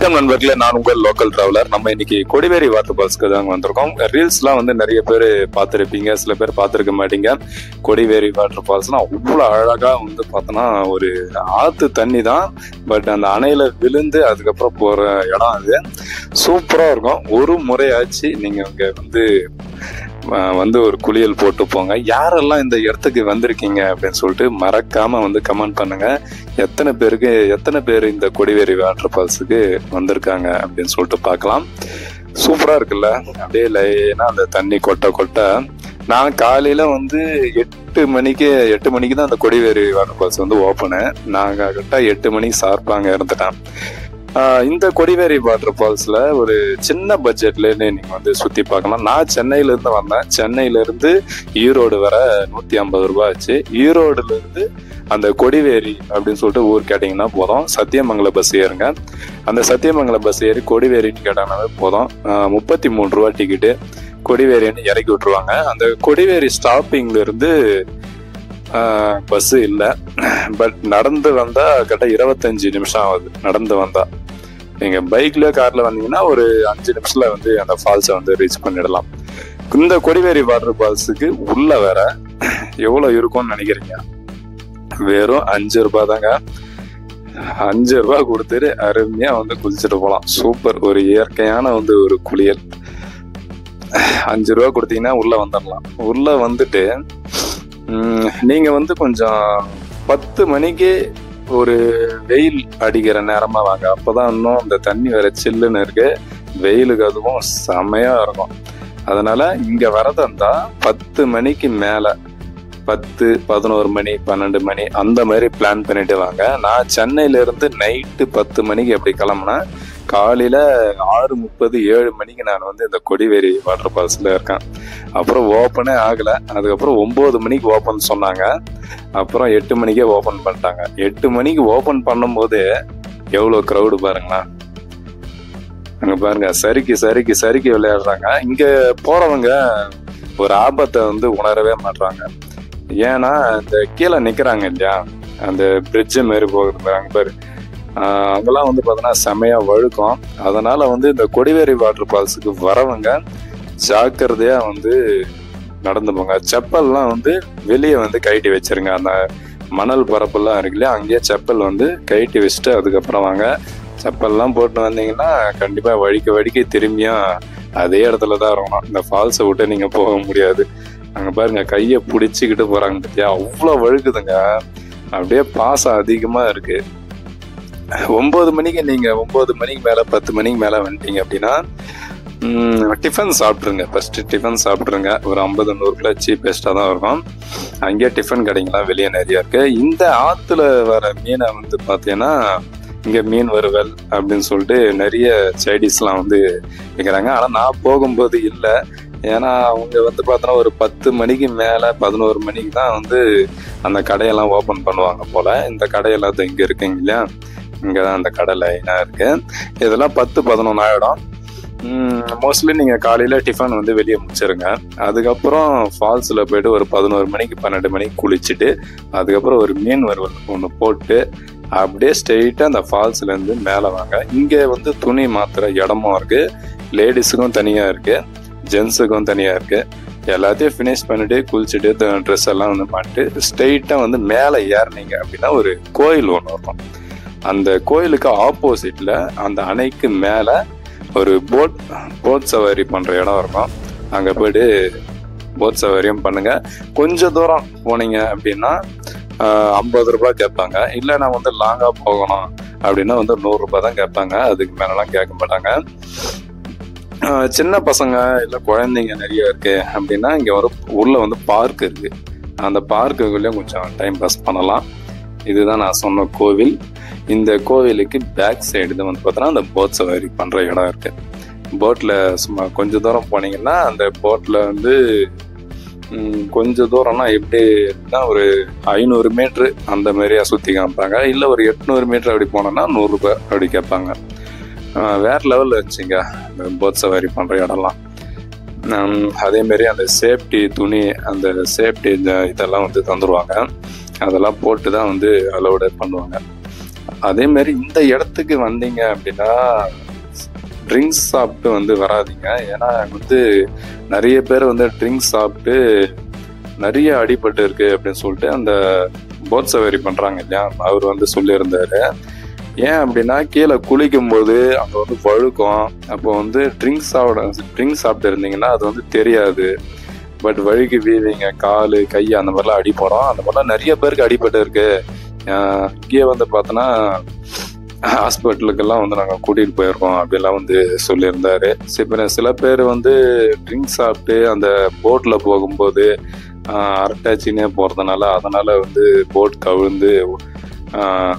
வணக்கம் நண்பர்களே, நான் உங்கள் லோக்கல் டிராவலர். நம்ம இன்னைக்கு கொடிவேரி வாட்டர் ஃபால்ஸ்க்கு தான் வந்திருக்கோம். ரீல்ஸ்லாம் வந்து நிறைய பேர் பார்த்துருப்பீங்க, சில பேர் பார்த்துருக்க மாட்டீங்க. கொடிவேரி வாட்டர் ஃபால்ஸ்னா அவ்வளோ அழகா வந்து பார்த்தோன்னா ஒரு ஆற்று தண்ணி தான். பட் அந்த அணையில விழுந்து அதுக்கப்புறம் போற இடம் அது சூப்பராக இருக்கும். ஒரு முறையாச்சு நீங்க இங்க வந்து ஒரு குளியல் போட்டு போங்க. யாரெல்லாம் இந்த இடத்துக்கு வந்திருக்கீங்க அப்படின்னு சொல்லிட்டு மறக்காம வந்து கமெண்ட் பண்ணுங்க. எத்தனை பேர் இந்த கொடிவேரி வாட்டர் ஃபால்ஸுக்கு வந்திருக்காங்க அப்படின்னு சொல்லிட்டு பார்க்கலாம். சூப்பரா இருக்குல்ல, அப்படியே லைனா அந்த தண்ணி கொட்ட நான் காலையில வந்து 8 மணிக்கு தான் அந்த கொடிவேரி வாட்டர் ஃபால்ஸ் வந்து ஓப்பனு. நான் கரெக்டா 8 மணிக்கு சார்பாங்க இருந்துட்டேன். இந்த கொடிவேரி வாட்டர் ஃபால்ஸ்ல ஒரு சின்ன பட்ஜெட்ல நீங்க வந்து சுத்தி பார்க்கலாம். நான் சென்னையில இருந்து வந்தேன். சென்னையில இருந்து ஈரோடு வர 150 ரூபாய் ஆச்சு. ஈரோடுல இருந்து அந்த கொடிவேரி அப்படின்னு சொல்லிட்டு ஊர் கேட்டீங்கன்னா போதும், சத்தியமங்கலம் பஸ் ஏறுங்க. அந்த சத்தியமங்கலம் பஸ் ஏறி கொடிவேரின்னு கேட்டாங்கன்னாவே போதும், 33 ரூபா டிக்கெட்டு. கொடிவேரின்னு இறக்கி விட்டுருவாங்க. அந்த கொடிவேரி ஸ்டாப்பிங்ல இருந்து பஸ் இல்லை, பட் நடந்து வந்தா கரெக்டாக 25 நிமிஷம் ஆகுது. நடந்து வந்தா நீங்க பைக்ல கார்ல வந்தீங்கன்னா ஒரு 5 நிமிஷத்துல வந்து அந்த ஃபால்ஸை வந்து ரீச் பண்ணிடலாம். இந்த கொடிவேரி வாட்டர் ஃபால்ஸுக்கு உள்ள வேற எவ்வளவு இருக்கும்னு நினைக்கிறீங்க? வெறும் 5 ரூபாய் தாங்க. 5 ரூபாய் கொடுத்துட்டு அருமையா வந்து குளிச்சுட்டு போகலாம். சூப்பர், ஒரு இயற்கையான வந்து ஒரு குளியல். 5 ரூபாய் கொடுத்தீங்கன்னா உள்ள வந்துடலாம். உள்ள வந்துட்டு நீங்க வந்து கொஞ்சம் 10 மணிக்கு ஒரு வெயில் அடிக்கிற நேரமா வாங்க. அப்பதான் இன்னும் இந்த தண்ணி வேற சில்லுன்னு இருக்கு. வெயிலுக்கு அதுவும் செமையா இருக்கும். அதனால இங்க வரதா இருந்தா 10 மணிக்கு மேல, 10, 11 மணி, 12 மணி அந்த மாதிரி பிளான் பண்ணிட்டு வாங்க. நான் சென்னையில இருந்து நைட்டு 10 மணிக்கு எப்படி கிளம்புனேன், காலையில 6:30, 7 மணிக்கு நான் வந்து இந்த கொடிவேரி வாட்டர் ஃபால்ஸ்ல இருக்கேன். அப்புறம் ஓப்பனே ஆகல. அதுக்கப்புறம் 9 மணிக்கு ஓப்பன் சொன்னாங்க. அப்புறம் 8 மணிக்கே ஓப்பன் பண்ணிட்டாங்க. 8 மணிக்கு ஓப்பன் பண்ணும்போது எவ்வளவு கிரௌடு பாருங்களா. அங்க பாருங்க, சறுக்கி விளையாடுறாங்க. இங்க போறவங்க ஒரு ஆபத்தை வந்து உணரவே மாட்டாங்க. ஏன்னா இந்த கீழே நிக்கிறாங்க இல்லையா, அந்த பிரிட்ஜ் மாரி போகுது அங்க பாரு, அங்கெல்லாம் வந்து பார்த்தோன்னா செமையா வழுக்கும். அதனால வந்து இந்த கொடிவேரி வாட்டர் ஃபால்ஸுக்கு வரவங்க ஜாக்கிரதையா வந்து நடந்து போங்க. செப்பல்லாம் வந்து வெளியே வந்து கழட்டி வச்சிருங்க. அந்த மணல் பரப்பெல்லாம் இருக்கு இல்லையா, அங்கேயே செப்பல் வந்து கழட்டி வச்சுட்டு அதுக்கப்புறம் வாங்க. செப்பல்லாம் போட்டு வந்தீங்கன்னா கண்டிப்பா வழிக்க திரும்பியும் அதே இடத்துல தான் இருக்கணும். இந்த ஃபால்ஸை விட்டு நீங்க போக முடியாது. அங்க பாருங்க, கையை பிடிச்சிக்கிட்டு போறாங்க பத்தியா, அவ்வளோ வழுக்குதுங்க. அப்படியே பாசம் அதிகமா இருக்கு. 9 மணிக்கு நீங்க 9 மணிக்கு மேல 10 மணிக்கு மேல வந்துட்டீங்க அப்படின்னா டிஃபன் சாப்பிட்ருங்க. ஃபர்ஸ்ட் டிஃபன் சாப்பிட்ருங்க. ஒரு 50-100 சீப்பெஸ்டா தான் இருக்கும். அங்கேயே டிஃபன் கடைங்கெல்லாம் வெளியே நிறைய இருக்கு. இந்த ஆத்துல வர மீனை வந்து பார்த்தீங்கன்னா இங்க மீன் வறுவல் அப்படின்னு சொல்லிட்டு நிறைய சைடிஸ்லாம் வந்து விற்கிறாங்க. ஆனா நான் போகும்போது இல்லை. ஏன்னா அவங்க வந்து பார்த்தோன்னா ஒரு 10 மணிக்கு மேல 11 மணிக்கு தான் வந்து அந்த கடையெல்லாம் ஓப்பன் பண்ணுவாங்க போல. இந்த கடையெல்லாம் இங்க இருக்குங்க இல்லையா, இங்கதான் அந்த கடை லைனா இருக்கு. இதெல்லாம் 10-11 ஆயிடும். மோஸ்ட்லி நீங்க காலையில டிஃபன் வந்து வெளியே முடிச்சிருங்க. அதுக்கப்புறம் ஃபால்ஸ்ல போயிட்டு ஒரு 11 மணிக்கு 12 மணிக்கு குளிச்சுட்டு அதுக்கப்புறம் ஒரு மீன் வறுவல் ஒன்று போட்டு அப்படியே ஸ்ட்ரெயிட்டா அந்த ஃபால்ஸ்ல இருந்து மேல வாங்க. இங்க வந்து துணி மாத்துற இடமும் இருக்கு, லேடிஸுக்கும் தனியா இருக்கு, ஜென்ஸுக்கும் தனியா இருக்கு. எல்லாத்தையும் ஃபினிஷ் பண்ணிட்டு குளிச்சுட்டு ட்ரெஸ் எல்லாம் வந்து மாட்டிட்டு ஸ்ட்ரெயிட்டா வந்து மேலே ஏறினீங்க அப்படின்னா ஒரு கோயில் ஒன்று இருக்கும். அந்த கோயிலுக்கு ஆப்போசிட்ல அந்த அணைக்கு மேல ஒரு போட் சவாரி பண்ற இடம் இருக்கும். அங்க போயிட்டு போட் சவாரியும் பண்ணுங்க. கொஞ்சம் தூரம் போனீங்க அப்படின்னா 50 ரூபாய் கேட்பாங்க. இல்லை நான் வந்து லாங்கா போகணும் அப்படின்னா வந்து 100 ரூபாய் தான் கேட்பாங்க. அதுக்கு மேலலாம் கேட்க மாட்டாங்க. சின்ன பசங்க இல்லை குழந்தைங்க நிறைய இருக்கு அப்படின்னா இங்க ஒரு உள்ள வந்து பார்க் இருக்கு. அந்த பார்க்குள்ளேயும் கொஞ்சம் டைம் பாஸ் பண்ணலாம். இதுதான் நான் சொன்ன கோவில். இந்த கோவிலுக்கு பேக் சைடு தான் வந்து பார்த்தோன்னா அந்த போட் சவாரி பண்ற இடம் இருக்கு. போட்ல சும்மா கொஞ்சம் தூரம் போனீங்கன்னா அந்த போட்ல வந்து கொஞ்சம் தூரம்னா எப்படின்னா ஒரு 500 மீட்டரு அந்த மாதிரியா சுத்தி காமிப்பாங்க. இல்லை ஒரு 800 மீட்டர் அப்படி போனோம்னா 100 ரூபாய் அப்படி கேட்பாங்க. வேற லெவல்ல இருந்துச்சுங்க அந்த போட் சவாரி பண்ற இடம்லாம். அதே மாதிரி அந்த சேஃப்டி துணி, அந்த சேஃப்டி இதெல்லாம் வந்து தந்துடுவாங்க. அதெல்லாம் போட்டு தான் வந்து அலோடு பண்ணுவாங்க. அதே மாதிரி இந்த இடத்துக்கு வந்தீங்க அப்படின்னா ட்ரிங்க்ஸ் சாப்பிட்டு வந்து வராதிங்க. ஏன்னா வந்து நிறைய பேர் வந்து ட்ரிங்க்ஸ் சாப்பிட்டு நிறைய அடிபட்டு இருக்கு அப்படின்னு சொல்லிட்டு அந்த போட் சவாரி பண்றாங்க இல்லையா, அவர் வந்து சொல்லியிருந்தாரு. ஏன் அப்படின்னா கீழே குளிக்கும் போது அங்கே வந்து வழுக்கும். அப்போ வந்து ட்ரிங்க்ஸ் சாப்பிட்டு இருந்தீங்கன்னா அது வந்து தெரியாது. பட் வழுக்கி வீவிங்க, காலு கை அந்த மாதிரிலாம் அடிப்படும். அந்த மாதிரிலாம் நிறைய பேருக்கு அடிபட்டு இருக்கு. இங்கேயே வந்து பார்த்தோன்னா ஹாஸ்பிட்டலுக்கெல்லாம் வந்து நாங்கள் கூட்டிகிட்டு போயிருக்கோம் அப்படிலாம் வந்து சொல்லியிருந்தாரு. சில பேர் வந்து ட்ரிங்க்ஸ் சாப்பிட்டு அந்த போட்டில் போகும்போது அரட்டாச்சினே போகிறதுனால அதனால் வந்து போட் கவிழ்ந்து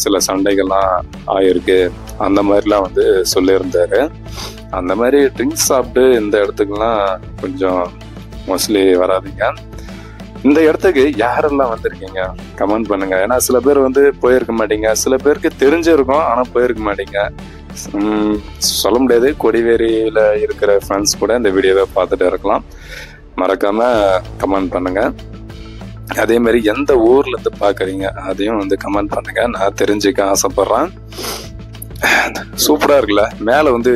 சில சண்டைகள்லாம் ஆயிருக்கு, அந்த மாதிரிலாம் வந்து சொல்லியிருந்தாரு. அந்த மாதிரி ட்ரிங்க்ஸ் சாப்பிட்டு இந்த இடத்துக்குலாம் கொஞ்சம் மோஸ்ட்லி வராதிங்க. இந்த இடத்துக்கு யாரெல்லாம் வந்திருக்கீங்க கமெண்ட் பண்ணுங்க. ஏன்னா சில பேர் வந்து போயிருக்க மாட்டீங்க, சில பேருக்கு தெரிஞ்சிருக்கும் ஆனால் போயிருக்க மாட்டீங்க. சொல்ல முடியாது. கொடிவேரியில் இருக்கிற ஃப்ரெண்ட்ஸ் கூட இந்த வீடியோவை பார்த்துட்டு இருக்கலாம். மறக்காம கமெண்ட் பண்ணுங்க. அதே மாதிரி எந்த ஊர்ல இருந்து பாக்குறீங்க அதையும் வந்து கமெண்ட் பண்ணுங்க, நான் தெரிஞ்சுக்க ஆசைப்படுறேன். சூப்பரா இருக்குல்ல, மேல வந்து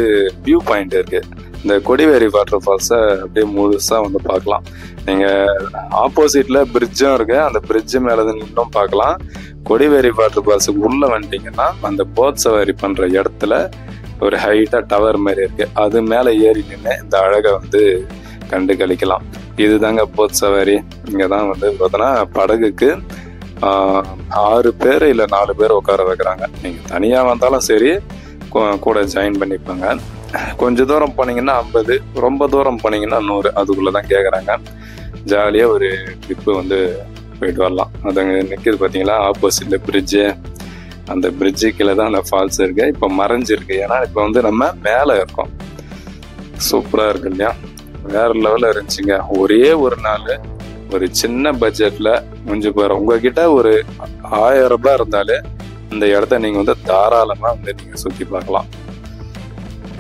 வியூ பாயிண்ட் இருக்கு. இந்த கொடிவேரி வாட்டர் ஃபால்ஸை அப்படியே முழுசா வந்து பார்க்கலாம். நீங்க ஆப்போசிட்ல பிரிட்ஜும் இருக்கு, அந்த பிரிட்ஜு மேல நின்றும் பார்க்கலாம். கொடிவேரி வாட்டர் ஃபால்ஸுக்கு உள்ள வந்துட்டீங்கன்னா அந்த போட் சவாரி பண்ற இடத்துல ஒரு ஹைட்டா டவர் மாதிரி இருக்கு, அது மேல ஏறி நின்று இந்த அழகை வந்து கண்டு கழிக்கலாம். இதுதாங்க போட் சவாரி. இங்கதான் வந்து பார்த்தோன்னா படகுக்கு 6 பேர் இல்லை 4 பேர் உட்கார வைக்கிறாங்க. நீங்க தனியா வந்தாலும் சரி கூட ஜாயின் பண்ணிப்பாங்க. கொஞ்சம் தூரம் போனீங்கன்னா 50, ரொம்ப தூரம் போனீங்கன்னா 100, அதுக்குள்ளதான் கேட்குறாங்க. ஜாலியா ஒரு ட்ரிப்பு வந்து போயிட்டு வரலாம். அது அங்கே நிற்கிது பார்த்தீங்களா, ஆப்போசிட்ல பிரிட்ஜு. அந்த பிரிட்ஜு கீழே தான் அந்த ஃபால்ஸ் இருக்கு. இப்போ மறைஞ்சிருக்கு, ஏன்னா இப்போ வந்து நம்ம மேலே இருக்கோம். சூப்பரா இருக்கு இல்லையா, வேற லெவலில் இருந்துச்சுங்க. ஒரே ஒரு நாள் ஒரு சின்ன பட்ஜெட்ல முடிஞ்சு போயிடும். உங்ககிட்ட ஒரு 1000 ரூபாய் இருந்தாலே இந்த இடத்த நீங்க வந்து தாராளமா வந்து நீங்க சுத்தி பார்க்கலாம்.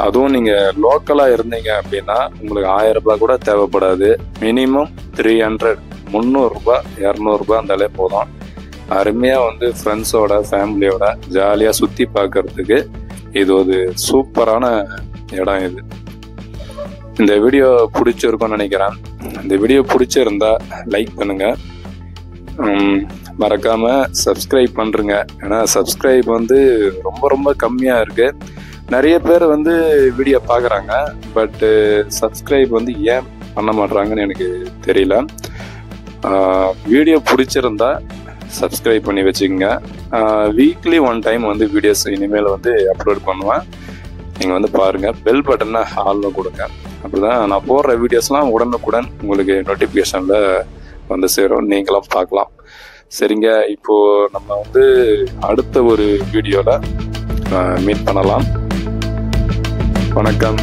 அதுவும் நீங்க லோக்கலா இருந்தீங்க அப்படின்னா உங்களுக்கு 1000 ரூபாய் கூட தேவைப்படாது. மினிமம் 300, 300 ரூபாய் 200 ரூபாய் இருந்தாலே போதும். அருமையா வந்து ஃப்ரெண்ட்ஸோட ஃபேமிலியோட ஜாலியா சுத்தி பார்க்கறதுக்கு இது ஒரு சூப்பரான இடம். இது இந்த வீடியோ பிடிச்சிருக்கும்னு நினைக்கிறேன். இந்த வீடியோ பிடிச்சிருந்தா லைக் பண்ணுங்க, மறக்காம சப்ஸ்கிரைப் பண்றீங்க. ஏன்னா சப்ஸ்கிரைப் வந்து ரொம்ப ரொம்ப கம்மியா இருக்கு. நிறைய பேர் வந்து வீடியோ பார்க்குறாங்க, பட்டு சப்ஸ்கிரைப் வந்து ஏன் பண்ண மாட்றாங்கன்னு எனக்கு தெரியல. வீடியோ பிடிச்சிருந்தா சப்ஸ்கிரைப் பண்ணி வச்சுக்கோங்க. வீக்லி 1 டைம் வந்து வீடியோஸ் இனிமேல் வந்து அப்லோட் பண்ணுவேன். நீங்கள் வந்து பாருங்கள், பெல் பட்டனை ஆளில் கொடுங்க. அப்படிதான் நான் போடுற வீடியோஸ்லாம் உடனுக்குடன் உங்களுக்கு நோட்டிஃபிகேஷனில் வந்து சேரும், நீங்களும் பார்க்கலாம். சரிங்க, இப்போது நம்ம வந்து அடுத்த ஒரு வீடியோவில் மீட் பண்ணலாம். வணக்கம்.